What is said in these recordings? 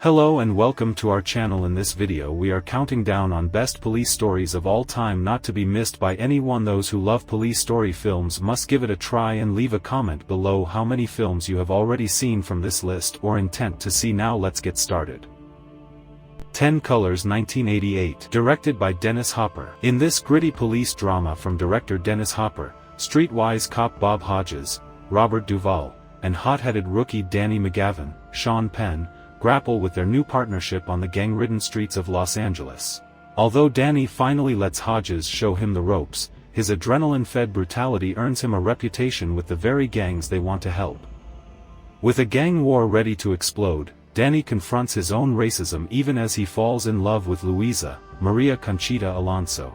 Hello and welcome to our channel. In this video we are counting down on best police stories of all time, not to be missed by anyone. Those who love police story films must give it a try and leave a comment below how many films you have already seen from this list or intent to see. Now let's get started. 10 Colors 1988, directed by Dennis Hopper. In this gritty police drama from director Dennis Hopper, streetwise cop Bob Hodges, Robert Duvall, and hot-headed rookie Danny McGavin, Sean Penn, grapple with their new partnership on the gang-ridden streets of Los Angeles. Although Danny finally lets Hodges show him the ropes, his adrenaline-fed brutality earns him a reputation with the very gangs they want to help. With a gang war ready to explode, Danny confronts his own racism even as he falls in love with Luisa, Maria Conchita Alonso.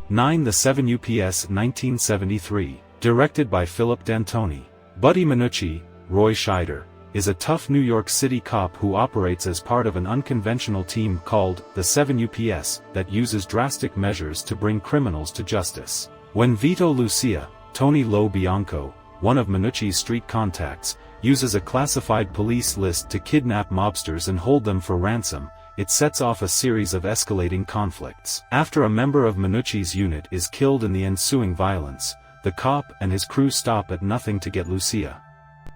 9 The 7 UPS 1973, directed by Philip D'Antoni. Buddy Minucci, Roy Scheider, is a tough New York City cop who operates as part of an unconventional team called the 7 UPS that uses drastic measures to bring criminals to justice. When Vito Lucia, Tony Lo Bianco, one of Minucci's street contacts, uses a classified police list to kidnap mobsters and hold them for ransom, it sets off a series of escalating conflicts. After a member of Minucci's unit is killed in the ensuing violence, the cop and his crew stop at nothing to get Lucia.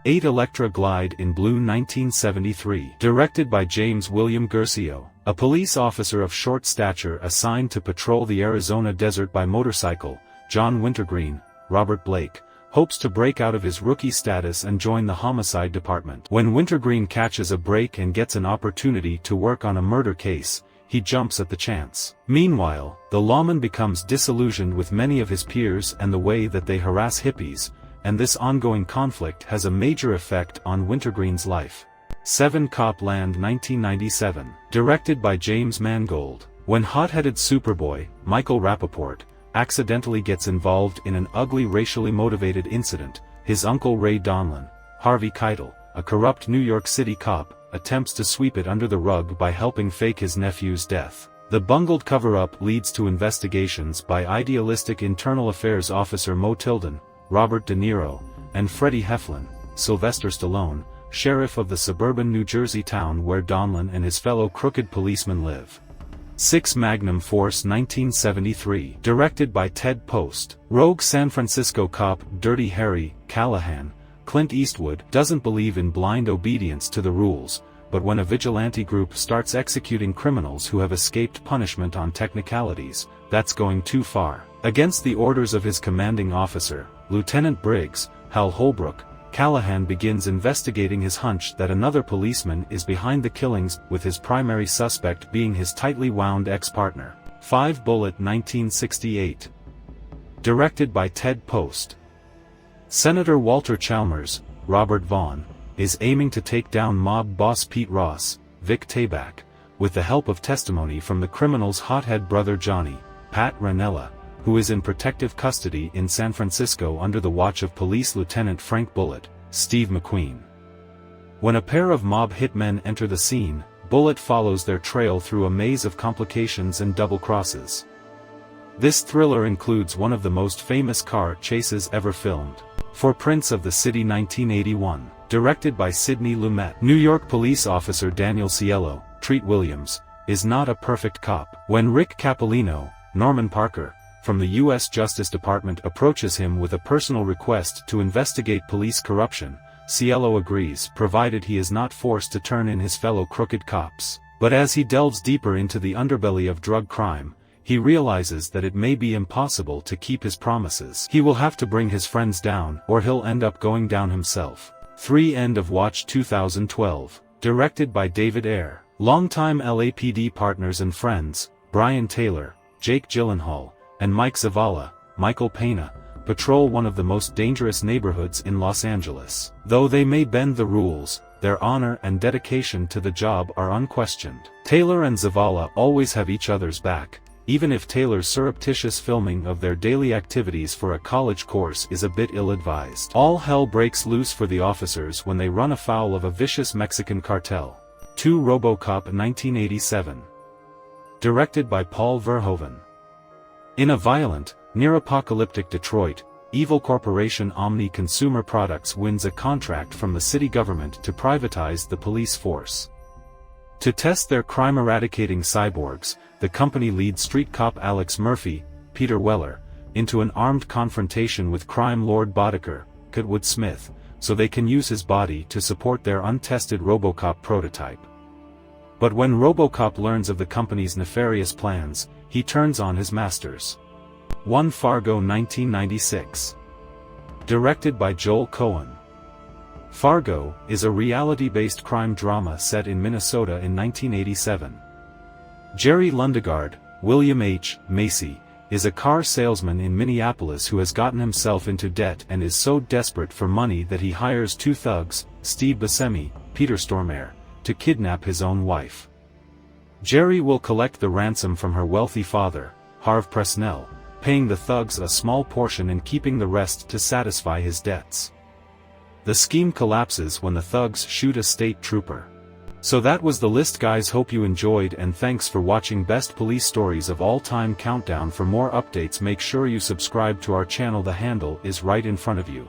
8 Electra Glide in Blue 1973, directed by James William Guercio. A police officer of short stature assigned to patrol the Arizona desert by motorcycle, John Wintergreen, Robert Blake, hopes to break out of his rookie status and join the homicide department. When Wintergreen catches a break and gets an opportunity to work on a murder case, he jumps at the chance. Meanwhile, the lawman becomes disillusioned with many of his peers and the way that they harass hippies, and this ongoing conflict has a major effect on Wintergreen's life. 7 Cop Land 1997, directed by James Mangold. When hot-headed Superboy, Michael Rappaport, accidentally gets involved in an ugly racially motivated incident, his uncle Ray Donlin, Harvey Keitel, a corrupt New York City cop, attempts to sweep it under the rug by helping fake his nephew's death. The bungled cover-up leads to investigations by idealistic Internal Affairs Officer Mo Tilden, Robert De Niro, and Freddie Heflin, Sylvester Stallone, sheriff of the suburban New Jersey town where Donlin and his fellow crooked policemen live. 6 Magnum Force 1973, directed by Ted Post. Rogue San Francisco cop Dirty Harry Callahan, Clint Eastwood, doesn't believe in blind obedience to the rules, but when a vigilante group starts executing criminals who have escaped punishment on technicalities, that's going too far. Against the orders of his commanding officer, Lieutenant Briggs, Hal Holbrook, Callahan begins investigating his hunch that another policeman is behind the killings, with his primary suspect being his tightly wound ex-partner. 5 Bullet 1968, directed by Ted Post. Senator Walter Chalmers, Robert Vaughn, is aiming to take down mob boss Pete Ross, Vic Tayback, with the help of testimony from the criminal's hothead brother Johnny, Pat Ranella, who is in protective custody in San Francisco under the watch of Police Lieutenant Frank Bullitt, Steve McQueen. When a pair of mob hitmen enter the scene, Bullitt follows their trail through a maze of complications and double crosses. This thriller includes one of the most famous car chases ever filmed. For Prince of the City 1981, directed by Sidney Lumet. New York police officer Daniel Cielo, Treat Williams, is not a perfect cop. When Rick Capolino, Norman Parker, from the U.S. Justice Department approaches him with a personal request to investigate police corruption, Cielo agrees provided he is not forced to turn in his fellow crooked cops. But as he delves deeper into the underbelly of drug crime, he realizes that it may be impossible to keep his promises. He will have to bring his friends down, or he'll end up going down himself. 3 End of Watch 2012, directed by David Ayer. Longtime LAPD partners and friends, Brian Taylor, Jake Gyllenhaal, and Mike Zavala, Michael Pena, patrol one of the most dangerous neighborhoods in Los Angeles. Though they may bend the rules, their honor and dedication to the job are unquestioned. Taylor and Zavala always have each other's back, even if Taylor's surreptitious filming of their daily activities for a college course is a bit ill-advised. All hell breaks loose for the officers when they run afoul of a vicious Mexican cartel. 2 RoboCop 1987, directed by Paul Verhoeven. In a violent, near-apocalyptic Detroit, evil corporation Omni Consumer Products wins a contract from the city government to privatize the police force. To test their crime-eradicating cyborgs, the company leads street cop Alex Murphy, Peter Weller, into an armed confrontation with crime lord Boddicker, Kutwood Smith, so they can use his body to support their untested RoboCop prototype. But when RoboCop learns of the company's nefarious plans, he turns on his masters. 1 Fargo 1996. Directed by Joel Cohen. Fargo is a reality-based crime drama set in Minnesota in 1987. Jerry Lundegaard, William H. Macy, is a car salesman in Minneapolis who has gotten himself into debt and is so desperate for money that he hires two thugs, Steve Buscemi, Peter Stormare, to kidnap his own wife. Jerry will collect the ransom from her wealthy father, Harve Presnell, paying the thugs a small portion and keeping the rest to satisfy his debts. The scheme collapses when the thugs shoot a state trooper. So that was the list, guys. Hope you enjoyed, and thanks for watching Best Police Stories of All Time Countdown. For more updates, make sure you subscribe to our channel. The handle is right in front of you.